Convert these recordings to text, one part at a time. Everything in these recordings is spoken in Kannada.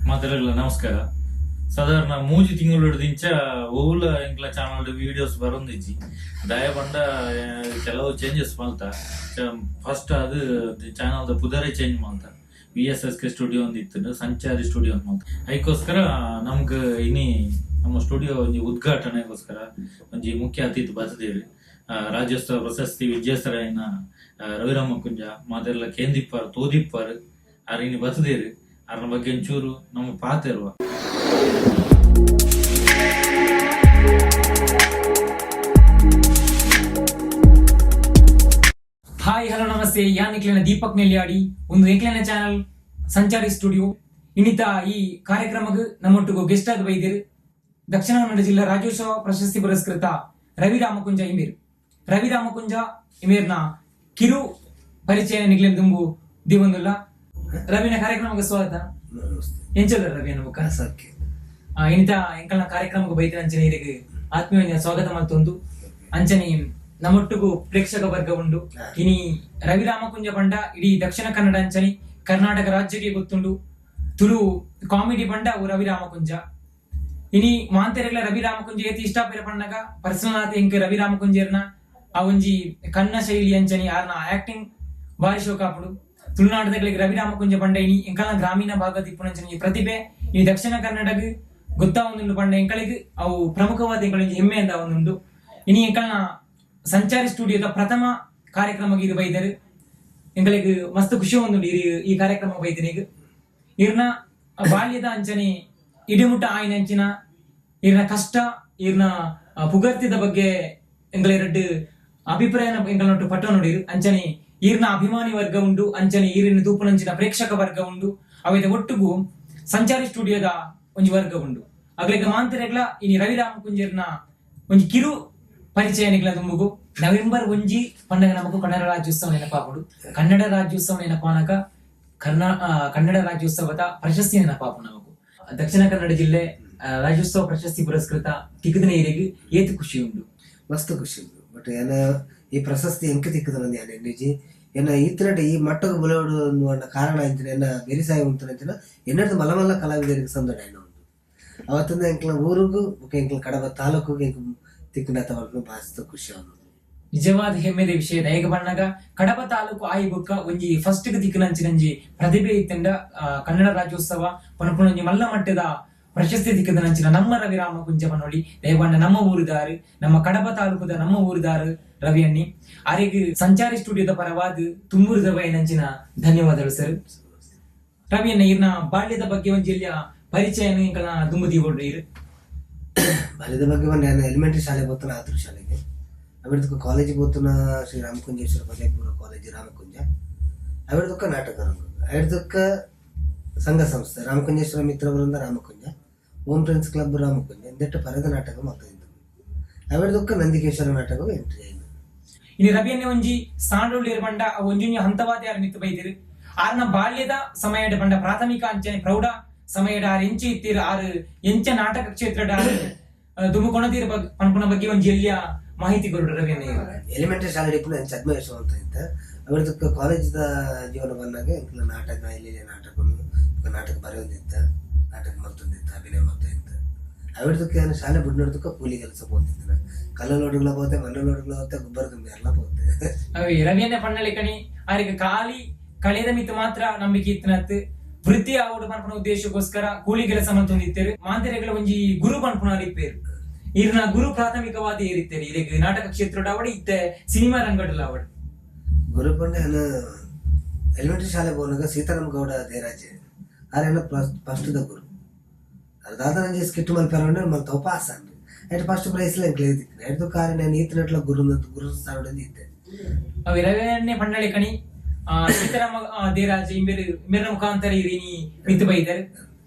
ಮಾತರೆಲ್ಲ ನಮಸ್ಕಾರ. ಸಾಧಾರಣ ಮೂಜಿ ತಿಂಗಳು ಹಿಡಿದಿಂಚ ಓವುಲ ಎಂಕ್ಲ ಚಾನಲ್ ವಿಡಿಯೋಸ್ ಬರೊಂದಿಜ್ಜಿ ದಯ ಬಂಡ ಕೆಲವು ಚೇಂಜಸ್ ಮಲ್ತ. ಫಸ್ಟ್ ಅದು ಚಾನಲ್ ಪುದರೇ ಚೇಂಜ್ ಮಲ್ತ. VSSK ಸ್ಟುಡಿಯೋ ಒಂದಿತ್ತು, ಸಂಚಾರಿ ಸ್ಟುಡಿಯೋ ಮಲ್ತ. ಅದಕ್ಕೋಸ್ಕರ ನಮ್ಗೆ ಇನಿ ನಮ್ಮ ಸ್ಟುಡಿಯೋ ಒಂಜಿ ಉದ್ಘಾಟನೆಗೋಸ್ಕರ ಒಂಜಿ ಮುಖ್ಯ ಅತಿಥಿ ಬರ್ತದೇರಿ. ರಾಜ್ಯೋತ್ಸವ ಪ್ರಶಸ್ತಿ ವಿಜೇತರಾಯಿನ ರವಿರಾಮ ಕುಂಜ ಮಾತೆಲ್ಲ ಕೇಂದಿಪ್ಪಾರು ತೋದಿಪ್ಪಾರು ಅರಿನಿ ಬರ್ತದೇರಿ. ಅದ್ರ ಬಗ್ಗೆ ಒಂಚೂರು ನಮ್ಮ ಪಾತಿರುವ. ಹಾಯ್ ಹಲೋ ನಮಸ್ತೆ. ಯಾನ್ ಎಂಕ್ಲೆನ ದೀಪಕ್ ನೆಲ್ಲಿಯಾಡಿ ಒಂದು ಎಂಕ್ಲೆನ ಚಾನಲ್ ಸಂಚಾರಿ ಸ್ಟುಡಿಯೋ ಇನ್ನಿತ ಈ ಕಾರ್ಯಕ್ರಮಕ್ಕೆ ನಮ್ಮೊಟ್ಟಿಗೂ ಗೆಸ್ಟ್ ಆಗಿ ಬೈದಿರು ದಕ್ಷಿಣ ಕನ್ನಡ ಜಿಲ್ಲಾ ರಾಜ್ಯೋತ್ಸವ ಪ್ರಶಸ್ತಿ ಪುರಸ್ಕೃತ ರವಿರಾಮಕುಂಜ ಇಮೇರ್. ರವಿರಾಮಕುಂಜ ಇಮೇರ್ನ ಕಿರು ಪರಿಚಯ ನಿಗ್ಲೆನ್ ದುಂಬು ದಿವಂದುಲ್ಲ. ರವಿನ ಕಾರ್ಯಕ್ರಮಕ್ಕೆ ಸ್ವಾಗತ. ಎಂಚಲ್ಲ ರವಿ ನಮ್ಮ ಕನಸಕ್ಕೆ ಇನ್ನಿತ ಎಂಕಲ್ನ ಕಾರ್ಯಕ್ರಮಕ್ಕೆ ಬೈತಿನ ಅಂಚನೆ ಇದಕ್ಕೆ ಆತ್ಮೀಯ ಸ್ವಾಗತ ಮಲ್ತೊಂದು ಅಂಚನೆ ನಮ್ಮೊಟ್ಟಿಗೂ ಪ್ರೇಕ್ಷಕ ವರ್ಗ ಉಂಡು. ಇನಿ ರವಿರಾಮಕುಂಜ ಬಂಡ ಇಡೀ ದಕ್ಷಿಣ ಕನ್ನಡ ಅಂಚನೆ ಕರ್ನಾಟಕ ರಾಜ್ಯಕ್ಕೆ ಗೊತ್ತುಂಡು. ತುಳು ಕಾಮಿಡಿ ಬಂಡ ಅವು ರವಿರಾಮಕುಂಜ. ಇನಿ ಮಾಂತೆರೆಗ್ಲ ರವಿರಾಮಕುಂಜ ಏತಿ ಇಷ್ಟಪೇರ ಪಣ್ಣಗ ಪರ್ಸನಲ್ ಆತ ಎಂಕ್ ರವಿರಾಮಕುಂಜರ್ನ ಆ ಒಂಜಿ ಕನ್ನ ಶೈಲಿ ಅಂಚನೆ ಆರ್ನ ಆಕ್ಟಿಂಗ್ ಬಾರಿ ಶೋಕಾಪುಡು. ತುಳುನಾಡದಗಳಿಗೆ ರವಿರಾಮಕುಂಜ ಬಂಡ ಇನಿ ಎಂಕಲ್ನ ಗ್ರಾಮೀಣ ಭಾಗದ ಇಪ್ಪುನಂಚನೆ ಪ್ರತಿಭೆ ಈ ದಕ್ಷಿಣ ಕನ್ನಡಗ್ ಗೊತ್ತಾವೊಂದುಂಡು ಬಂಡ ಎಂಕಲಿಗ್ ಅವು ಪ್ರಮುಖವಾದ ಎಂಕಲಿಗೆ ಹೆಮ್ಮೆ ಅಂತ ಒಂದುಂಡು. ಇನಿ ಎಂಕಲ್ನ ಸಂಚಾರಿ ಸ್ಟುಡಿಯೋದ ಪ್ರಥಮ ಕಾರ್ಯಕ್ರಮಕ್ಕೆ ಇದು ಬೈದರು ಎಂಗಳಿಗೆ ಮಸ್ತ್ ಖುಷಿ ಒಂದುಂಡು ಈ ಕಾರ್ಯಕ್ರಮ ಬೈದನಿಗೆ. ಇರ್ನ ಬಾಲ್ಯದ ಅಂಚನೆ ಇಡಿಮುಟ್ಟ ಆಯ್ನ ಅಂಚಿನ ಇರ್ನ ಕಷ್ಟ ಇರ್ನ ಪುಗರ್ತಿದ ಬಗ್ಗೆ ಎಂಗಳ ಎರಡು ಅಭಿಪ್ರಾಯನ ಎಂಗಳೊಟ್ಟು ಪಟ್ಟ ನೋಡಿರು. ಅಂಚನೆ ಈರ್ನ ಅಭಿಮಾನಿ ವರ್ಗ ಉಂಡು, ಅಂಚನೆ ಈರಿನ ತೂಪುನಂಚಿನ ಪ್ರೇಕ್ಷಕ ವರ್ಗ ಉಂಡು. ಅವೈದ ಒಟ್ಟಿಗೂ ಸಂಚಾರಿ ಸ್ಟುಡಿಯೋದ ಒಂಜಿ ವರ್ಗ ಉಂಡು. ಅಗ್ಲಿಗೆ ಮಾಂತರೆಗ್ಲ ಇನಿ ರವಿರಾಮಕುಂಜರ್ನ ಒಂಜಿ ಕಿರು ಪರಿಚಯ ನಿಗ್ಲ ತುಂಬುಗು. ನವೆಂಬರ್ 1 ಪಂಡಗ ನಮಗೂ ಕನ್ನಡ ರಾಜ್ಯೋತ್ಸವ ನೆನಪಾಪುಡು. ಕನ್ನಡ ರಾಜ್ಯೋತ್ಸವ ನೆನಪಾನಗ ಕನ್ನಡ ರಾಜ್ಯೋತ್ಸವದ ಪ್ರಶಸ್ತಿ ನೆನಪಾಪು ನಮಗೂ. ದಕ್ಷಿಣ ಕನ್ನಡ ಜಿಲ್ಲೆ ರಾಜ್ಯೋತ್ಸವ ಪ್ರಶಸ್ತಿ ಪುರಸ್ಕೃತ ತಿಕ್ಕದಿನ ಏರಿಗೂ ಏತು ಖುಷಿ ಉಂಡು, ಮಸ್ತ್ ಖುಷಿ ಉಂಡು. ಬಟ್ ಏನ ಈ ಪ್ರಶಸ್ತಿ ಎಂಕ ತಿಕ್ಕದ ನಿಜಿ ಏನ ಈತನಟ ಈ ಮಟ್ಟಕ್ಕೆ ಬುಲೋಡು ಅನ್ನುವ ಕಾರಣ ಅಂತಿನ ಏನ ಬೆರಿಸಾಯಿ ಉಂಟು ಎನ್ನಡ್ದು ಮಲಮಲ್ಲ ಕಲಾವಿದರಿಗೆ ಸಂದಡ ಏನ ಉಂಟು. ಅವತ್ತಿಂದ ಎಂಕ್ಲ ಊರಿಗೂ ಎಂಕ್ಲ ಕಡಬ ತಾಲೂಕಿಗೆ ಎಂಕ್ ತಿಕ್ಕನತ ವರ್ಗ ಭಾಳ ಖುಷಿ ಆಗೋದು. ನಿಜವಾದ ಹೆಮ್ಮೆದ ವಿಷಯ ದಯಗ ಬಣ್ಣಗ ಕಡಪ ತಾಲೂಕು ಆಯ್ಬುಕ್ಕ ಒಂಜಿ ಫಸ್ಟ್ ದಿಕ್ಕನಂಚಿನಂಜಿ ಪ್ರತಿಭೆ ಇತ್ತಂಡ ಕನ್ನಡ ರಾಜ್ಯೋತ್ಸವ ಪುನಪುನಂಜಿ ಮಲ್ಲ ಮಟ್ಟದ ಪ್ರಶಸ್ತಿ ದಿಕ್ಕದನಂಚಿನ ನಮ್ಮ ರವಿರಾಮಕುಂಜ ಪನೊಳಿ ದಯಬಣ್ಣ ನಮ್ಮ ಊರುದಾರು ನಮ್ಮ ಕಡಪ ತಾಲೂಕದ ನಮ್ಮ ಊರುದಾರು ರವಿಯಣ್ಣಿ ಆರಿಗೆ ಸಂಚಾರಿ ಸ್ಟುಡಿಯೋದ ಪರವಾದ ತುಂಬುರದ ಬಯನಂಚಿನ ಧನ್ಯವಾದಗಳು ಸರ್. ರವಿಯಣ್ಣ ಇರ್ನ ಬಾಲ್ಯದ ಬಗ್ಗೆ ಒಂಜಿಲ್ಯ ಪರಿಚಯ ದುಂಬುದಿ ಕೊಡ್ರಿ. ಬಾಲ್ಯದ ಬಗ್ಗೆ ನಾನು ಎಲಿಮೆಂಟರಿ ಶಾಲೆಗೆ ಹೋಗ್ತಾನೆ, ಆತೃ ಶಾಲೆಗೆ ಅವಿಡದಕ್ಕೆ ಕಾಲೇಜಿಗೆ ಹೋಗ್ತಾನ ಶ್ರೀ ರಾಮಕುಂಜೇಶ್ವರ ಪದವಿಪೂರ್ವ ಕಾಲೇಜು ರಾಮಕುಂಜ. ಅವಿಡದಕ್ಕೆ ನಾಟಕ ರಂಗ, ಅವಿಡದಕ್ಕೆ ಸಂಘ ಸಂಸ್ಥೆ ರಾಮಕುಂಜೇಶ್ವರ ಮಿತ್ರ ವೃಂದ ರಾಮಕುಂಜ, ಓಂ ಫ್ರೆಂಡ್ಸ್ ಕ್ಲಬ್ ರಾಮಕುಂಜ ಎಂದೆಟ್ಟು ಪರದ ನಾಟಕ ಮಾಡ್ತಾಯಿದ್ದು. ಅವಿಡದಕ್ಕೆ ನಂದಿಕೇಶ್ವರ ನಾಟಕವು ಎಂಟ್ರಿ ಆಯ್ತು. ಇನ್ನು ರವಿಯನ್ನೇ ಒಂಜಿ ಸಾಂಡೋಳ್ಳಿ ಬಂಡ ಒಂಜಿ ಹಂತವಾದ ಯಾರು ಮಿತ್ತು ಬೈದಿರು ಆರ್ನ ಬಾಲ್ಯದ ಸಮಯದ ಬಂಡ ಪ್ರಾಥಮಿಕ ಅಂಚನೆ ಪ್ರೌಢ ಸಮಯದ ಆರು ಎಂಚೆ ಇತ್ತೀರು ಆರು ಎಂಚ ನಾಟಕ ಕ್ಷೇತ್ರದ ದುಮುಕೊಣದಿರ ಪನ್ಪುನ ಬಗ್ಗೆ ಒಂಜಿ ಎಲ್ಲಿಯ ಮಾಹಿತಿ ಕೊಡು ರವಿಯನ್ನ. ಎಲಿಮೆಂಟರಿ ಶಾಲೆ ಡಿಪ್ಲೊಮಾ ಎಂಚ ಅದ್ಮಯಸ ಅಂತ ಇತ್ತು. ಅವರದಕ್ಕೆ ಕಾಲೇಜ್ದ ಜೀವನ ಬಂದಾಗ ಎಂಕ್ಲ ನಾಟಕ ಇಲ್ಲಿ ನಾಟಕ ಬರೆಯೋದಿತ್ತು, ನಾಟಕ ಮಲ್ತೊಂದಿತ್ತು, ಅಭಿನಯ ಮಾಡ್ತಾಯಿತ್ತು. ಅವರದಕ್ಕೆ ಏನು ಶಾಲೆ ಬಿಡ್ನೋದಕ್ಕೆ ಕೂಲಿ ಕೆಲಸ ಹೋಗ್ತಿತ್ತು. ಕಲ್ಲು ಲೋಡುಗಳ ಹೋತೆ, ಮಣ್ಣು ಲೋಡುಗಳ ಹೋತೆ, ಗೊಬ್ಬರ ತುಂಬಿ ಎಲ್ಲ ಹೋಗ್ತದೆ. ರವಿಯನ್ನ ಪಣ್ಣಳಿ ಕಣಿ ಆರಿಗೆ ಖಾಲಿ ಕಳೆದ ಮಿತ್ತು ಮಾತ್ರ ನಂಬಿಕೆ ಇತ್ತಿನತ್ತು ವೃತ್ತಿ ಆವಡು ಪನ್ಪುನ ಉದ್ದೇಶಕ್ಕೋಸ್ಕರ ಕೂಲಿ ಕೆಲಸ ಮಂತೊಂದಿತ್ತೇರು. ಮಾಂತೆರೆಗಳ ಒಂಜಿ ಗುರು ಪನ್ಪುನ ಅರಿಪೇರು ಇರ್ನ ಗುರು ಪ್ರಾಥಮಿಕವಾದ ಏರಿತ್ತೇರಿ ಇದಕ್ಕೆ ನಾಟಕ ಕ್ಷೇತ್ರ ಅವಡ ಇತ್ತೆ ಸಿನಿಮಾ ರಂಗಡಲ್ಲ ಅವಡು ಗುರು ಪಂಡ ಎಲಿಮೆಂಟರಿ ಶಾಲೆ ಹೋದಾಗ ಸೀತಾರಾಮ ಗೌಡ ದೇರಾಜ್ ಆರೇನ ಫಸ್ಟ್ ದ ಗುರು ಅದಾದ ನಂಜಿ ಸ್ಕಿಟ್ ಮಲ್ಪೇರ ಮಲ್ತ ಪಾಸ್ ಅಂದ್ರಿ ಎಟ್ ಫಸ್ಟ್ ಪ್ರೈಸ್ ಎಂಕ್ಲೇದಿತ್ತು ಎಡ್ದು ಕಾರಣ ನಾನು ಈತನಟ್ಲ ಗುರು ಸ್ಥಾನದ ಇದ್ದೆ. ಅವು ರವಿಯನ್ನೇ ಪಣ್ಣಳಿ ಕಣಿ ಸೀತಾರಾಮ ದೇರಾಜ್ ಮೇರ ಮುಖಾಂತರ ಇರಿನಿ ಮಿತ್ತು ಬೈತಾರೆ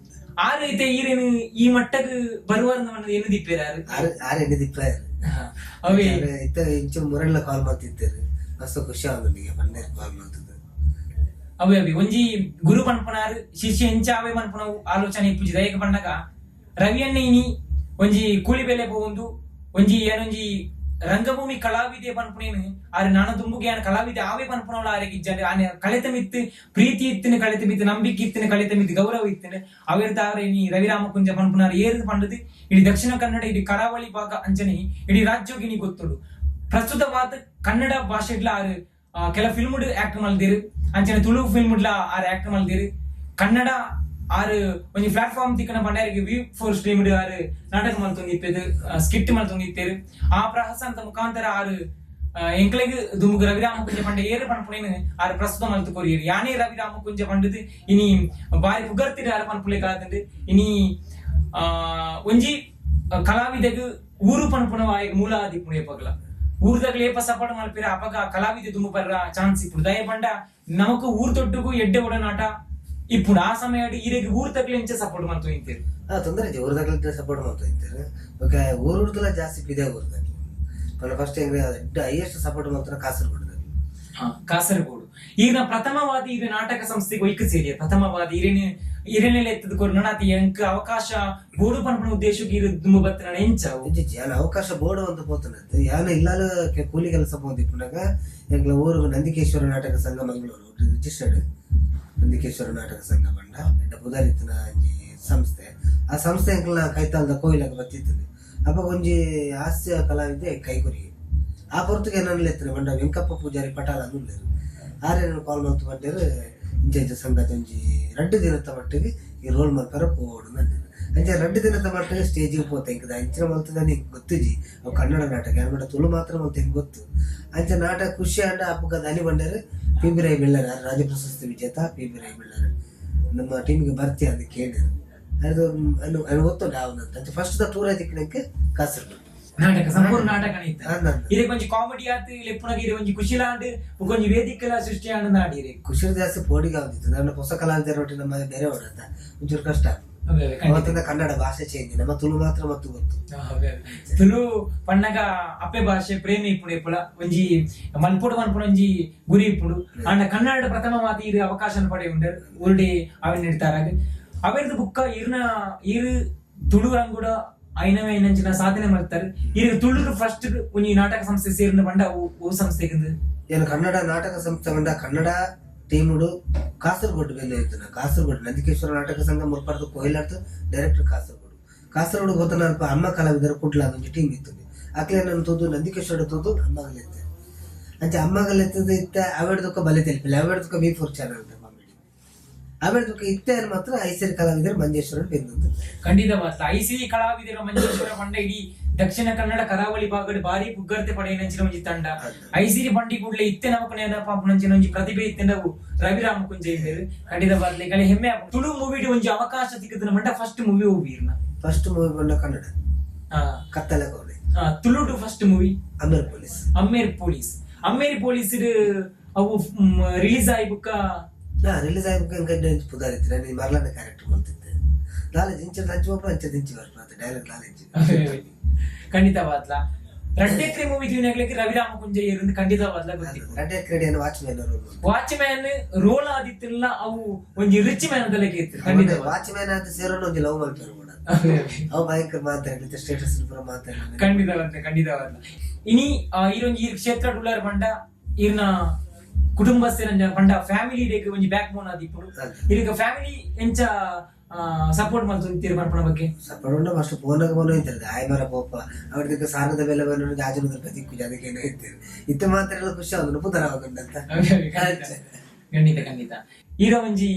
ಆ ರೀತಿ ಈರೇನು ಈ ಮಟ್ಟಕ್ಕೆ ಬರುವ ಏನು ದಿಪ್ಪೇರಾರು ಆರೆಂಡು ದಿಪ್ಪ ಅವೇ ಇಂಚು ಮುರಳ್ಳ ಕಾಲ್ ಮಾಡ್ತಿದ್ದಾರೆ. ಮಸ್ತ್ ಖುಷಿ ಆಗೋದಿಗೆ ಪಂಡೆ ಕಾಲ್ ಮಾಡ್ತಿದ್ದೆ. ಅವೇ ಅವೇ ಒಂಜಿ ಗುರು ಪನ್ಪುನಾರು ಶಿಷ್ಯ ಎಂಚ ಅವೇ ಮನ್ಪುನವು ಆಲೋಚನೆ ಇಪ್ಪುಜಿ ದಯಕ ಪಂಡಗ ರವಿಯನ್ನ ಇನಿ ಒಂಜಿ ಕೂಲಿ ಬೆಲೆ ಪೋಗೊಂದು ಒಂಜಿ ಏನೊಂಜಿ ರಂಗಭೂಮಿ ಕಲಾವಿದೆ ಪನ್ಪುನೇನು ಆರೆ ನಾನು ದುಂಬುಗೆ ಆನ ಕಲಾವಿದೆ ಆವೇ ಪನ್ಪುನವಳ ಆರೆಗೆ ಇಜ್ಜಾನೆ ಆನೆ ಕಳೆತ ಮಿತ್ತು ಪ್ರೀತಿ ಇತ್ತಿನ ಕಳೆತ ಮಿತ್ತು ನಂಬಿಕೆ ಇತ್ತಿನ ಕಳೆತ ಮಿತ್ತು ಗೌರವ ಇತ್ತಿನ ಅವಿರ್ತ ಆರೆ ನೀ ರವಿರಾಮ ಕುಂಜ ಪನ್ಪುನಾರ ಏರು ಪಂಡದು ಇಡೀ ದಕ್ಷಿಣ ಕನ್ನಡ ಇಡೀ ಕರಾವಳಿ ಭಾಗ ಅಂಚನೆ ಇಡೀ ರಾಜ್ಯೋಗಿ ನೀ ಗೊತ್ತುಡು ಪ್ರಸ್ತುತವಾದ ಕನ್ನಡ ಭಾಷೆಗ್ಲ ಆರು ಕೆಲ ಫಿಲ್ಮ್ ಆಕ್ಟ್ ಮಲ್ದಿರು ಅಂಚನೆ ತುಳು ಫಿಲ್ಮ್ ಆರು ಆಕ್ಟ್ ಮಲ್ದಿರು ಕನ್ನಡ ಆರು ಒಂಜಿ ಪ್ಲಾಟ್ಫಾರ್ಮ್ ತಿಕ್ಕನ ಪಂಡಾರಿಗೆ V4 ಸ್ಟ್ರೀಮ್ಡ್ ಆರು ನಾಟಕ ಮಲ್ತೊಂದಿಪ್ಪೆದು ಸ್ಕಿಟ್ ಮಲ್ತೊಂದಿತ್ತೇರು ಆ ಪ್ರಹಸ ಅಂತ ಮುಖಾಂತರ ಆರು ಎಂಕ್ಲೆಗ್ ದುಮುಗ್ ರವಿರಾಮ ಕುಂಜ ಪಂಡ ಏರು ಪನ್ಪುನೇನು ಆರು ಪ್ರಸ್ತುತ ಮಲ್ತು ಕೊರಿಯರು ಯಾನೇ ರವಿರಾಮ ಕುಂಜ ಪಂಡದು ಇನಿ ಬಾರಿ ಪುಗರ್ತಿರು ಆರು ಪನ್ಪುಲೆ ಕಾದಂಡು ಇನಿ ಒಂಜಿ ಕಲಾವಿದೆಗ್ ಊರು ಪನ್ಪುನವಾಯ ಮೂಲ ಆದಿಪ್ಪುಣೆ ಪಗಲ ಊರ್ದಾಗ ಲೇಪ ಸಪೋರ್ಟ್ ಮಲ್ಪಿರ ಅಪಗ ಕಲಾವಿದೆ ದುಂಬು ಬರ್ರ ಚಾನ್ಸ್ ಇಪ್ಪುಡು ದಯ ಪಂಡ ನಮಕ್ ಊರ್ ತೊಟ್ಟುಗು ಎಡ್ಡೆ ಒಡನಾಟ ఇప్పుడు ఆ సమయాడు ఈరెగి ఊరు తగిలించే సపోర్ట్ మనతో ఇంతేరు ತೊಂದರೆ ಐತಿ ಊರ್ದಾಗ ಸಪೋರ್ಟ್ ಮಾಡ್ತಾ ಇದ್ದಾರೆ ಓಕೆ ಊರುಡ್ದಲ್ಲ ಜಾಸ್ತಿ ಇದೇ ಊರ್ದಾಗ మన ಫಸ್ಟ್ ಹೈಯೆಸ್ಟ್ ಸಪೋರ್ಟ್ ಮಾಡ್ತಾರೆ ಕಾಸರಗೋಡು ಈಗ ಪ್ರಥಮವಾದಿ ಈಗ ನಾಟಕ ಸಂಸ್ಥೆಗೆ ಒಯ್ಕ ಸೇರಿ ಪ್ರಥಮವಾದಿ ಇರೇನೆಲ್ಲ ಎತ್ತದ ಕೊರ್ನಾತಿ ಎಂಕ ಅವಕಾಶ ಬೋರ್ಡು ಪನ್ಪನ ಉದ್ದೇಶಕ್ಕೆ ಇರು ದುಂಬ ಬತ್ತನ ಎಂಚಾವು ಯಾನ ಅವಕಾಶ ಬೋರ್ಡು ಅಂತ పోతున్నది ಯಾನ ಇಲ್ಲಾಲ ಕೂಲಿ ಕೆಲಸ ಬಂದಿಪ್ಪುನಾಗ ಎಂಗ್ಲ ಊರು ನಂದಿಕೇಶ್ವರ ನಾಟಕ ಸಂಘ ಮಂಗಳೂರು ರಿಜಿಸ್ಟರ್ಡ್ ನಂದಿಕೇಶ್ವರ ನಾಟಕ ಸಂಘ ಬಂಡ ಎಡ್ಡ ಪುದಾರಿತ್ತಿನ ಸಂಸ್ಥೆ ಆ ಸಂಸ್ಥೆ ಎಂಕ್ಲ ಕೈತಾಲ್ದ ಕೋಯಿಲಾಗ ಬತ್ತಿತ್ತದೆ ಅಪ್ಪ ಒಂಜಿ ಹಾಸ್ಯ ಕಲಾವಿದೆ ಕೈಕೊರಿಗೆ ಆ ಹೊರತುಗೆ ನನ್ನ ಎತ್ತಿನ ಬಂಡ ವೆಂಕಪ್ಪ ಪೂಜಾರಿ ಪಟಾಲ ಅನ್ನುಲ್ಲೇರು ಆರೇನು ಕಾಲ್ ಮಾಡ್ತು ಬಂಡೇರು ಇಂಚ ಸಂಗತಿ ಒಂಜಿ 2 ದಿನದ ಮಟ್ಟಿಗೆ ಈ ರೋಲ್ ಮಾಡ್ತಾರ ಪೋಡು ನಂದಿರು ಅಂಚೆ 2 ದಿನದ ಮಟ್ಟಿಗೆ ಸ್ಟೇಜಿಗೆ ಪೋತ ಇಂಕದ ಅಂಚಿನ ಮಲ್ತದ ನೀನು ಗೊತ್ತುಜಿ ಅವು ಕನ್ನಡ ನಾಟಕ ಯಾರು ತುಳು ಮಾತ್ರ ಮಲ್ತ ಹೆಂಗೆ ಗೊತ್ತು ಅಂಚೆ ನಾಟಕ ಖುಷಿ ಅಂಡ ಅಪ್ಪಗ ದಾನಿ ಬಂಡೇರು PB ರೈ ಬೆಳ್ಳರ ರಾಜ್ಯ ಪ್ರಶಸ್ತಿ ವಿಜೇತ PB ರೈ ಬೆಳ್ಳರ ನಮ್ಮ ಟೀಮಿಗೆ ಬರ್ತಿ ಅಂತ ಕೇಳಿದ್ರು ಅದು ಗೊತ್ತುಂಟು ಅವನಂತ ಫಸ್ಟ್ ಟೂರ್ ಆಯ್ತಿಕ್ಕೆ ಕಾಸರಗೋಡು ನಾಟಕ ಸಂಪೂರ್ಣ ನಾಟಕ ఇది కొంచెం కామెడీ ఆత్ ఎప్పుడకి ఇది కొంచెం ఖుషిలాంటి కొంచెం వేదికల సృష్టి ఆనంద ఆడిరి ಖುಷಿ ಜಾಸ್ತಿ ಪೋಡಿಗೆ ಆಗುತ್ತಿತ್ತು ನನ್ನ ಹೊಸ ಕಲಾವಿದರ ಒಟ್ಟಿಗೆ ನಮ್ಮ ಬೇರೆ ಹೊಡೆದ ಒಂಚೂರು ಕಷ್ಟ ಅವತ್ತಿಂದ ಕನ್ನಡ ಭಾಷೆ ಚೇಂಜ್ ನಮ್ಮ ತುಳು ಮಾತ್ರ ಮತ್ತು ಗೊತ್ತು ತುಳು ಪಣ್ಣಗ ಅಪ್ಪೆ ಭಾಷೆ ಪ್ರೇಮಿ ఇప్పుడు ఎప్పుడ ಒಂಜಿ ಮನ್ಪುಡು ಒಂಜಿ ಗುರಿ ఇప్పుడు ಅಂಡ ಕನ್ನಡ ಪ್ರಥಮವಾದಿ ಇದು ಅವಕಾಶ ಪಡೆ ಉಂಡರ್ ಊರ್ಡಿ ಅವೆ ನೀಡ್ತಾರಾಗ ಅವೆರ್ದು ಬುಕ್ಕ ಇರು ತುಳು ರಂಗುಡ అయినవే అయినంచిన సాధನೆ ಮಾಡ್ತಾರೆ ಈಗ ತುಳು ಫಸ್ಟ್ ಒಂಜಿ ನಾಟಕ ಸಂಸ್ಥೆ ಸೇರಿನ ಬಂಡ ಓ ಸಂಸ್ಥೆಗೆ ಏನು ಕನ್ನಡ ನಾಟಕ ಸಂಸ್ಥೆ ಬಂಡ ಕನ್ನಡ ಟೀಮುಡು ಕಾಸರಗೋಡು ಬೆಲೆ ಇತ್ತು ಕಾಸರಗೋಡು ನಂದಿಕೇಶ್ವರ ನಾಟಕ ಸಂಘ ಮುಲ್ಪಾರ್ದು ಕೊಯ್ಲಾರ್ದು ಡೈರೆಕ್ಟರ್ ಕಾಸರಗೋಡು ಗೊತ್ತ ಅಮ್ಮ ಕಲಾವಿದರ ಕುಡ್ಲ ಒಂದು ಟೀಮ್ ಇತ್ತು ಆಕಲೆ ನನ್ನ ತೋದು ನಂದಿಕೇಶ್ವರ ತೋದು ಅಮ್ಮಗಲೆತ್ತೆ ಅಂಚೆ ಅಮ್ಮಗಲೆತ್ತದ ಇತ್ತ ಅವೆಡ್ದಕ್ಕ ಬಲೆ ತೆಲ್ಪಿಲ್ಲ ಅವೆಡ್ದಕ್ಕ V4 ಚಾನಲ್ ಅಂತ ಅವೆಡ್ದಕ್ಕ ಇತ್ತ ಮಾತ್ರ ಐಸಿರಿ ಕಲಾವಿದರು ಮಂಜೇಶ್ವರನ್ ಬೆಂದು ಖಂಡಿತವಾದ ಐಸಿರಿ ಕಲಾವಿದರ ಮಂಜೇಶ್ವರ ಬಂಡ ಇಡೀ ದಕ್ಷಿಣ ಕನ್ನಡ ಕರಾವಳಿ ಭಾಗದ ಭಾರಿ ಪುಗ್ಗರ್ತೆ ಪಡೆಯನಂಚಿನ ಒಂಜಿ ತಂಡ ಐಸಿರಿ ಬಂಡಿ ಕೂಡಲೇ ಇತ್ತೆ ನಮಕು ನೆನಪಾಪುನಂಚಿನ ಒಂಜಿ ಪ್ರತಿಭೆ ಇತ್ತೆಂದವು ರವಿರಾಮ ಕುಂಜ ಇದ್ದರು ಖಂಡಿತವಾದ್ಲೆ ಕಲೆ ಹೆಮ್ಮೆ ತುಳು ಮೂವಿಡ್ ಒಂಜಿ ಅವಕಾಶ ಸಿಕ್ಕದ ಮಂಡ ಫಸ್ಟ್ ಮೂವಿ ಹೋಗಿರ್ನ ಫಸ್ಟ್ ಮೂವಿ ಬಂಡ ಕನ್ನಡ ಕತ್ತಲೆ ಕೋಣೆ ತುಳುಡು ಫಸ್ಟ್ ಮೂವಿ ಅಮ್ಮೇರ್ ಪೊಲೀಸ್ ಅವು ರಿಲೀಸ್ ಆಗಿ ಬುಕ್ಕ ರಿಲೀಸ್ ಆಗಿ ಪುದಾರಿತ್ರ ನೀ ಮರಳನ ಕ್ಯಾರೆಕ್ಟರ್ ಮಾಡ್ತಿದ್ದೆ ನಾಲೆಜ್ ಇಂಚ ಹಂಚುವಪ್ಪ ಅಂಚ ದಿಂಚಿ ಬರ್ತಾರೆ ಡೈಲಾಗ್ ನಾಲೆಜ್ ಖಂಡಿತವಾದ್ಲ ರಡ್ಡೆಕ್ರೆ ಮೂವಿ ಜೀವನಗಳಿಗೆ ರವಿರಾಮ ಕುಂಜ ಇருந்து ಖಂಡಿತವಾದ್ಲ ಗೊತ್ತಿತ್ತು ರಡ್ಡೆಕ್ರೆ ವಾಚ್ಮ್ಯಾನ್ ರೋಲ್ ಆದಿತ್ತಿಲ್ಲ ಅವು ಒಂಜಿ ರಿಚ್ ಮ್ಯಾನ್ ಅದಕ್ಕೆ ಇತ್ತು ಖಂಡಿತ ವಾಚ್ಮ್ಯಾನ್ ಆದ ಸೇರೋನು ಒಂಜಿ ಲವ್ ಮಾಡ್ತಾರೆ ಕೂಡ ಅವು ಭಯಂಕರ ಮಾತಾಡಲಿಕ್ಕೆ ಸ್ಟೇಟಸ್ ಪೂರ ಮಾತಾಡಲಿಕ್ಕೆ ಖಂಡಿತವಾದ್ಲ ಇನಿ ಈರೊಂಜಿ ಕ್ಷೇತ್ರ ಡುಲರ್ ಬಂಡ ಇರ್ನ ಕುಟುಂಬಸ್ಥರ ಬಂಡ ಫ್ಯಾಮಿಲಿ ರೇಖೆ ಒಂಜಿ ಬ್ಯಾಕ್ ಬೋನ್ ಆದಿಪ್ಪುಡು ಈಗ ಫ್ಯಾಮಿಲಿ ಎಂಚ ಸಪೋರ್ಟ್ ಮಾಡ್ತಾರೆ ತೀರ್ಮಾನ ಬಗ್ಗೆ ಸಪೋರ್ಟ್ ಉಂಟು ಫಸ್ಟ್ ಫೋನಾಗ ಬಂದು ಇರ್ತದೆ ಆಯ್ ಮರ ಪೋಪ ಅವ್ರದಕ್ಕೆ ಸಾರದ ಬೆಲೆ ಬಂದು ಜಾಜನದ ಪ್ರತಿಕ್ಕು ಅದಕ್ಕೆ ಏನೋ ಇರ್ತೇವೆ ಇತ್ತು ಮಾತ್ರ ಎಲ್ಲ ಖುಷಿ ಆಗುದು ಪುದರ ಆಗುಂಟಂತ ಖಂಡಿತ ಈಗ ಒಂಜಿ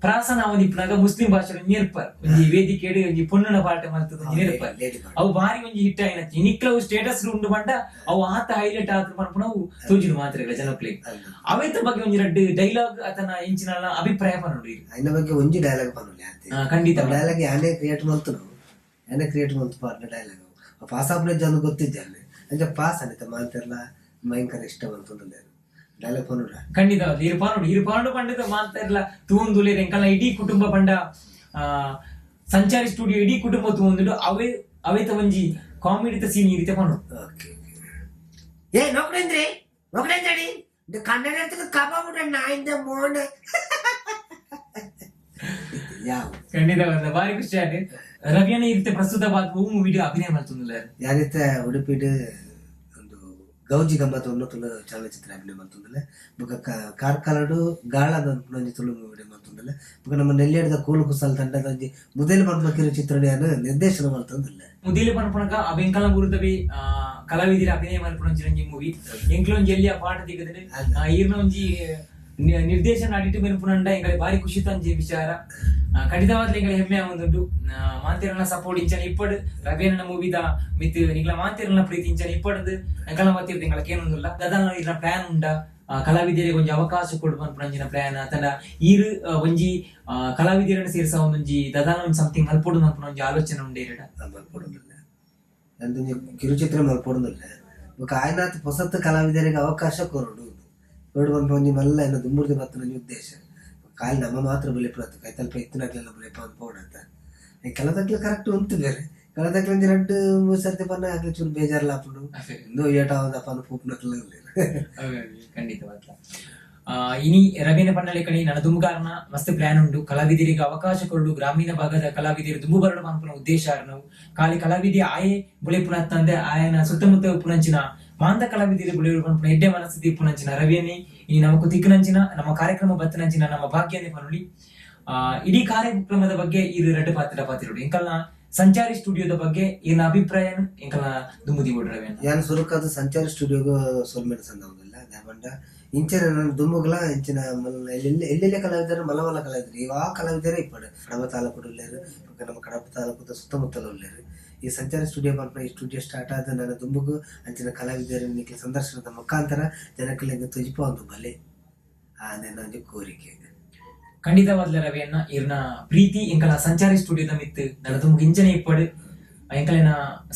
ಪ್ರಾಸನ ಅವನಿಪ್ಪನಾಗ ಮುಸ್ಲಿಂ ಭಾಷೆ ನೇರ್ಪರ್ ಒಂಜಿ ವೇದಿಕೆ ಒಂಜಿ ಪೊಣ್ಣನ ಪಾಠ ಮಾಡ್ತದ ನೇರ್ಪರ್ ಅವು ಬಾರಿ ಒಂಜಿ ಹಿಟ್ ಆಯ್ನ ನಿಕ್ಲವು ಸ್ಟೇಟಸ್ ಉಂಡು ಬಂಡ ಅವು ಆತ ಹೈಲೈಟ್ ಆದ್ರು ಪನ್ಪುನ ಅವು ತೋಜಿನ ಮಾತ್ರ ಜನಪ್ಲೇ ಅವೇತ ಬಗ್ಗೆ ಒಂಜಿ 2 ಡೈಲಾಗ್ ಅತನ ಎಂಚಿನ ಅಭಿಪ್ರಾಯ ಪನ್ನೋಡಿ ಅಯ್ನ ಬಗ್ಗೆ ಒಂಜಿ ಡೈಲಾಗ್ ಪನ್ನೋಲಿ ಖಂಡಿತ ಡೈಲಾಗ್ ಯಾನೇ ಕ್ರಿಯೇಟ್ ಮಾಡ್ತು ಪಾರ್ನ ಡೈಲಾಗ್ ಪಾಸ್ ಆಪ್ನ ಜನ ಗೊತ್ತಿದ್ದೆ ಅಂಚ ಪಾಸ್ ಅನಿತ ಮಾತಾರಲ್ಲ ಭಯಂಕರ ಇಷ್ಟ ಬಂತು ಡೈಲಾಗ್ ಪನ್ನೋಡ ಖಂಡಿತ ಇರುಪಾಂಡು ಪಂಡಿತ ಮಾತಾರಲ್ಲ ತೂಂದುಲೆ ಎಂಕಲ್ನ ಇಡೀ ಕುಟುಂಬ ಪಂಡ ಸಂಚಾರಿ ಸ್ಟುಡಿಯೋ ಇಡೀ ಕುಟುಂಬ ತೂಂದುಡು ಅವೇತ ಒಂಜಿ ಕಾಮಿಡಿತ ಸೀನ್ ಈ ರೀತಿ ಪನ್ನೋಡು ನೋಕಡೇಂದ್ರಿ ಕನ್ನಡ ಕಬಾಬ್ ನಾಯಿಂದ ಮೋನ ಯಾವ ಖಂಡಿತ ಬಾರಿ ಖುಷಿ ಆಯ್ತು. ರವಿಯನ್ನ ಇರುತ್ತೆ ಪ್ರಸ್ತುತವಾದ ಮೂವಿಗೆ ಅಭಿನಯ ಮಾಡ್ತಿಲ್ಲ ಯಾರಿತ್ತೆ ಉಡುಪಿಡ್ ಒಂದು ಗೌಜಿ ಗಮ್ಮತ್ ತುಳು ಚಲನಚಿತ್ರ ಅಭಿನಯ ಮಾಡ್ತಿಲ್ಲ ಬೊಕ ಕಾರ್ಕಳಡು ಗಾಳದ ಒಂಜಿ ತುಳು ಮೂವಿ ಮಾಡ್ತಿಲ್ಲ ಬೊಕ ನಮ್ಮ ನೆಲ್ಲಿಯಡ್ದ ಕೂಲು ಕುಸಲ್ ತಂಡದ ಒಂಜಿ ಮುದೇಲು ಮನ್ಮಕಿರೋ ಚಿತ್ರಣ ನಿರ್ದೇಶನ ಮಾಡ್ತಿಲ್ಲ ಮುದಿಲು ಪನ್ಪನಕ ಅವೆಂಕಲ ಗುರುತವಿ ಕಲಾವಿದಿರ ಅಭಿನಯ ಮಲ್ಪನಂಚಿನ ಮೂವಿ ಎಂಕ್ಲೊಂಜಿ ಎಲ್ಲಿಯ ಪಾಠ ದಿಗದ್ರೆ ಈರ್ನ ಒಂಜಿ ನಿರ್ದೇಶನ ಅಡಿಟ್ಟು ಮೆನ್ಪುನಂಡ ಎಂಗಳೆ ಬಾರಿ ಖುಷಿ ತಂಜಿ ವಿಚಾರ ಖಂಡಿತವಾಗ್ಲೂ ಎಂಗಳೆ ಹೆಮ್ಮೆ ಆಗುಂದುಂಡು ಮಾಂತೇರನ ಸಪೋರ್ಟ್ ಇಂಚನೆ ಇಪ್ಪಡು ರವಿಯನ್ನ ಮೂವಿದ ಮಿತ್ ನಿಗ್ಲ ಮಾಂತೇರನ ಪ್ರೀತಿ ಇಂಚನೆ ಇಪ್ಪಡದು ಎಂಕಲ ಮಾತಿರ್ದು ಎಂಗಳಕ್ಕೆ ಏನೊಂದುಲ್ಲ ದಾದಾನ ಇರ್ನ ಪ್ಲಾನ್ ಉಂಡ ಕಲಾವಿದರಿಗೆ ಒಂಜಿ ಅವಕಾಶ ಕೊಡು ಅನ್ಪುನಂಚಿನ ಪ್ಲಾನ್ ಅತಂಡ ಈರು ಒಂಜಿ ಕಲಾವಿದರನ್ನ ಸೇರಿಸ ಒಂದೊಂಜಿ ದಾದಾನ ಒಂದು ಸಮಥಿಂಗ್ ಮಲ್ಪೊಡು ಅನ್ಪುನ ಒಂಜಿ ಆಲೋಚನೆ ಉಂಡೆ ಮಲ್ಪೊಡುದಿಲ್ಲ ಅಂದೊಂಜಿ ಕಿರುಚಿತ್ರ ಮಲ್ಪೊಡುದಿಲ್ಲ ಬೊಕ ಆಯ್ನಾತ್ ಹೊಸತ್ ಕಲಾವಿದರಿಗೆ ಅವಕಾಶ ಕೊರಡು ಕೊರಡು ಬಂದು ಒಂಜಿ ಮಲ್ಲ ಎನ್ನ ದುಮ್ಮುರ್ದು ಬತ್ತನ ಉದ್ದೇಶ ಕಾಲಿ ನಮ್ಮ ಮಾತ್ರ ಬೆಲೆಪುರತ್ತು ಕೈತಲ್ಪ ಎತ್ತಿನಾಗ್ಲೆಲ್ಲ ಬೆಲೆಪ ಅನ್ಪೋಡಂತ ಕೆಲದಕ್ಲೆ ಕರೆಕ್ಟ್ ಉಂಟು ಬೇರೆ ಕೆಲದಕ್ಲೆ ಒಂಜಿ 2-3 ಸರ್ತಿ ಬನ್ನ ಆಗ್ಲಿ ಚೂರು ಬೇಜಾರ್ಲ ಹಾಪುಂಡು ಇಂದು ಏಟ ಅವದಪ್ಪ ಅನ್ನು ಪೂಪ್ನಕ್ಲ ಖಂಡಿತವಾಗ್ಲ ಇನಿ ರವೀನ ಪನ್ನಳೆ ಕಡೆ ನನ್ನ ದುಂಬುಗಾರನ ಮಸ್ತ್ ಪ್ಲಾನ್ ಉಂಡು ಕಲಾವಿದರಿಗೆ ಅವಕಾಶ ಕೊರಡು ಗ್ರಾಮೀಣ ಭಾಗದ ಕಲಾವಿದರು ದುಂಬು ಬರಡು ಪನ್ಪುನ ಉದ್ದೇಶ ನಾವು ಕಾಲಿ ಕಲಾವಿದಿ ಆಯೆ ಬುಳೆಪುನ ತಂದೆ ಆಯನ ಸುತ್ತಮುತ್ತ ಪುನಂಚಿನ ಮಾಂತ ಕಲಾವಿದಿರಿ ಬುಳೆರು ಪನ್ಪುನ ಎಡ್ಡೆ ಮನಸ್ಥಿತಿ ಪುನಂಚಿನ ರವಿಯನಿ ಇನಿ ನಮಕು ತಿಕ್ಕನಂಚಿನ ನಮ್ಮ ಕಾರ್ಯಕ್ರಮ ಬತ್ತನಂಚಿನ ನಮ್ಮ ಭಾಗ್ಯನೇ ಪನುಲಿ ಇಡೀ ಕಾರ್ಯಕ್ರಮದ ಬಗ್ಗೆ ಇರು ರಡ್ಡು ಪಾತಿರೋಡು ಎಂಕಲ್ನ ಸಂಚಾರಿ ಸ್ಟುಡಿಯೋದ ಬಗ್ಗೆ ಏನ ಅಭಿಪ್ರಾಯ ಎಂಕಲ್ನ ದುಂಬುದಿ ರವಿ ಯಾನ್ ಸುರುಕಾದ ಸಂಚಾರಿ ಸ್ಟುಡಿಯೋಗ ಸೋಲ್ಮೇಡ ಸಂದವುದಿಲ್ಲ ದಾಬಂಡ ಇಂಚಿನ ನನ್ನ ದುಂಬುಗಳ ಇಂಚಿನ ಎಲ್ಲೆಲ್ಲ ಕಲಾವಿದರು ಮಲಮಲ ಕಲಾವಿದರು ಇವಾ ಕಲಾವಿದರೇ ಇಪ್ಪಡು ಕಡಪ ತಾಲೂಕು ಉಳ್ಳೇರು ನಮ್ಮ ಕಡಪ ತಾಲೂಕದ ಸುತ್ತಮುತ್ತಲ ಉಳ್ಳೇರು ಈ ಸಂಚಾರಿ ಸ್ಟುಡಿಯೋ ಮಾಡ್ಕೊಂಡು ಈ ಸ್ಟುಡಿಯೋ ಸ್ಟಾರ್ಟ್ ಆದ ನನ್ನ ದುಂಬುಗು ಅಂಚಿನ ಕಲಾವಿದರು ನಿಖಿಲ ಸಂದರ್ಶನದ ಮುಖಾಂತರ ಜನಕ್ಕಳಿಗೆ ತುಜಿಪ ಒಂದು ಬಲೆ ನನ್ನ ಒಂದು ಕೋರಿಕೆ ಖಂಡಿತವಾದ್ಲ ರವಿಯನ್ನ ಇರ್ನ ಪ್ರೀತಿ ಎಂಕಲ ಸಂಚಾರಿ ಸ್ಟುಡಿಯೋದ ಮಿತ್ತು ನನ್ನ ತುಂಬ ಇಂಚನೆ ಇಪ್ಪಡು ಎಂಕಲಿನ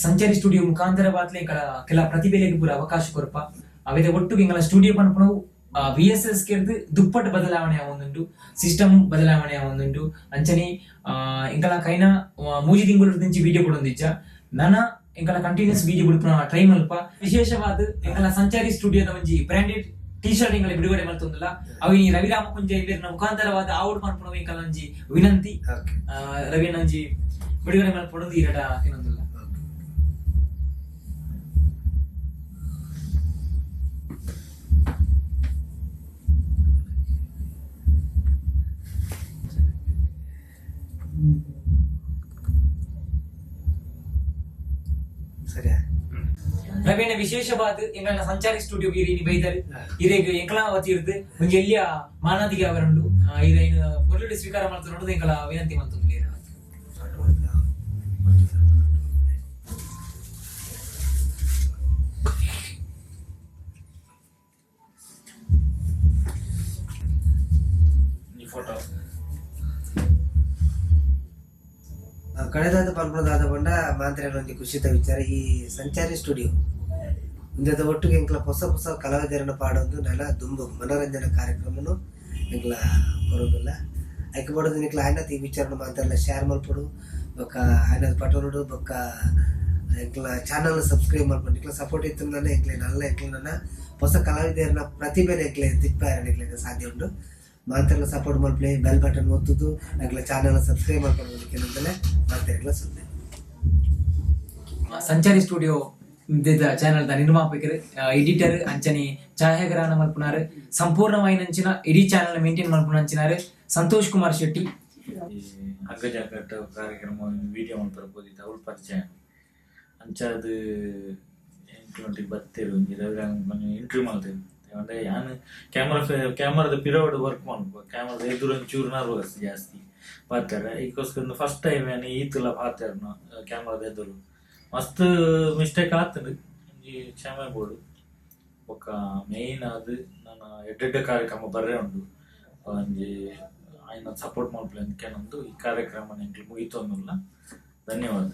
ಸಂಚಾರಿ ಸ್ಟುಡಿಯೋ ಮುಖಾಂತರ ಬಾತ್ಲೆ ಎಂಕಲ ಕೆಲ ಪ್ರತಿಭೆಲೆಗೆ ಪೂರ ಅವಕಾಶ ಕೊರಪ ಅವೇದ ಒಟ್ಟು ಎಂಕಲ ಸ್ಟುಡಿಯೋ ಪನ್ಪುಣವು VSS ಕೆರ್ದು ದುಪ್ಪಟ್ಟು ಬದಲಾವಣೆ ಆವೊಂದುಂಡು ಸಿಸ್ಟಮ್ ಬದಲಾವಣೆ ಆವೊಂದುಂಡು ಅಂಚನೆ ಎಂಕಲ ಕೈನ ಮೂಜಿ ತಿಂಗಳು ದಿಂಚಿ ವಿಡಿಯೋ ಕೊಡೊಂದಿಜ್ಜ ನನ್ನ ಎಂಕಲ ಕಂಟಿನ್ಯೂಸ್ ವಿಡಿಯೋ ಬಿಡುಪುನ ಟ್ರೈ ಮಲ್ಪ ವಿಶೇಷವಾದ ಎಂಕಲ ಸಂಚಾರಿ ಸ್ಟುಡಿಯೋದ ಒಂಜಿ ಬ್ರಾಂಡೆಡ್ ಟೀ ಶರ್ಟ್ ಎಂಗಳ ಬಿಡುಗಡೆ ಮಾಡ್ತೊಂದಿಲ್ಲ ಅವು ಈ ರವಿರಾಮ ಕುಂಜ ಇಲ್ಲಿನ ಮುಖಾಂತರವಾದ ಆವುಡ್ ಮಾಡ್ಕೊಂಡು ಎಂಕಲ ಒಂಜಿ ವಿನಂತಿ ರವಿಯನ್ನ ಒಂಜಿ ಬಿಡುಗಡೆ ಮಾಡ್ಕೊಂಡು ಈ ರಡ ಏನೊಂದಿಲ್ಲ ಸರಿಯಾ ರವಿಯನ್ನ ವಿಶೇಷವಾದ ಎಂಗಳ ಸಂಚಾರಿ ಸ್ಟುಡಿಯೋ ಇರಿ ಬೈದರು ಇರೇಗ ಎಂಕಲಾವತಿ ಇರ್ದು ಒಂಜಿ ಎಲ್ಲಿಯ ಮಾನಾದಿಗೆ ಅವರುಂಡು ಇದೇನು ಮುರುಳಿ ಸ್ವೀಕಾರ ಮಾಡ್ತಾರೆ ಎಂಕಲ ವಿನಂತಿ ಮಾಡ್ತಾರೆ ಫೋಟೋ ಕಳೆದಾದ ಪನ್ಪುಣದಾದ ಬಂಡ ಮಾತ್ರ ಒಂಜಿ ಖುಷಿತ ವಿಚಾರ ಈ ಸಂಚಾರಿ ಸ್ಟುಡಿಯೋ ಇಂದದ ಒಟ್ಟಿಗೆ ಎಂಕ್ಲ ಹೊಸ ಹೊಸ ಕಲಾವಿದರನ್ನ ಪಾಡೋದು ನನ್ನ ದುಂಬು ಮನೋರಂಜನಾ ಕಾರ್ಯಕ್ರಮನು ಎಂಕ್ಲ ಬರೋದಿಲ್ಲ ಐಕೆ ಮಾಡೋದು ನಿಕ್ಲ ಆಯ್ನತ್ ಈ ವಿಚಾರನ ಮಾತಾಡಲ್ಲ ಶೇರ್ ಮಲ್ಪಡು ಬೊಕ್ಕ ಆಯ್ನದ್ ಪಟೋನುಡು ಬೊಕ್ಕ ಎಂಕ್ಲ ಚಾನಲ್ ಸಬ್ಸ್ಕ್ರೈಬ್ ಮಾಡ್ಕೊಂಡು ಎಂಕ್ಲ ಸಪೋರ್ಟ್ ಇತ್ತು ನನ್ನ ಎಂಕ್ಲೆ ನಲ್ಲ ಎಂಕ್ಲ ನನ್ನ ಹೊಸ ಕಲಾವಿದರನ್ನ ಪ್ರತಿಭೆನ ಎಂಕ್ಲೆ ತಿಪ್ಪಾರ ಎಂಕ್ಲೆ ಸಾಧ್ಯ ಉಂಟು ಮಾತೆಲ್ಲ ಸಪೋರ್ಟ್ ಮಾಡ್ಲಿ ಬೆಲ್ ಬಟನ್ ಒತ್ತುದು ಎಂಕ್ಲ ಚಾನಲ್ ಸಬ್ಸ್ಕ್ರೈಬ್ ಮಾಡ್ಕೊಂಡು ಕೆಲವೊಂದಲ್ಲೇ ಮಾತೆಲ್ಲ ಸುಮ್ಮನೆ ಸಂಚಾರಿ ಸ್ಟುಡಿಯೋ ಚಾನಲ್ ದ ನಿರ್ಮಾಪಕರು ಎಡಿಟರ್ ಅಂಚನೆ ಛಾಯಾಗ್ರಹಣ ಮಲ್ಪುನಾರು ಸಂಪೂರ್ಣವಾಯಿನಂಚಿನ ಇಡೀ ಚಾನಲ್ ಮೇಂಟೈನ್ ಮಲ್ಪುನಂಚಿನಾರು ಸಂತೋಷ್ ಕುಮಾರ್ ಶೆಟ್ಟಿ ಹಗ್ಗ ಜಾಕಟ್ ಕಾರ್ಯಕ್ರಮ ವಿಡಿಯೋ ಮಾಡ್ಬರ್ಬೋದಿತ್ತು ಅವಳು ಪರಿಚಯ ಅಂಚಾದು ಎಂಟು ಬತ್ತೇರು ಇಂಟರ್ವ್ಯೂ ಮಾಡ್ತೇವೆ ಅಂದ್ರೆ ಯಾನ್ ಕ್ಯಾಮರಾದ ಪಿರಿಯಡ್ ವರ್ಕ್ ಮಾಡ್ಬೇಕು ಕ್ಯಾಮರಾದ ಎದುರು ಒಂಚೂರು ನರ್ವಸ್ ಜಾಸ್ತಿ ಪಾತಾರ ಈಗೋಸ್ಕರ ಫಸ್ಟ್ ಟೈಮ್ ಏನು ಈತಲ್ಲ ಪಾತಾರ ಕ್ಯಾಮರಾದ ಎದುರು ಮಸ್ತ್ ಮಿಸ್ಟೇಕ್ ಆಗ್ತದೆ ಈ ಕ್ಷಮೆ ಬೋರ್ಡು ಒಕ್ಕ ಮೇಯ್ನ್ ಅದು ನಾನು ಎಡ್ಡೆಡ್ಡೆ ಕಾರ್ಯಕ್ರಮ ಬರ್ರೆ ಉಂಟು ಒಂಜಿ ಆಯ್ನ ಸಪೋರ್ಟ್ ಮಾಡ್ಲಿ ಅಂದ್ಕೊಂಡೊಂದು ಈ ಕಾರ್ಯಕ್ರಮ ನಿಂಗೆ ಮುಗಿತು ಅನ್ನಲ್ಲ ಧನ್ಯವಾದ.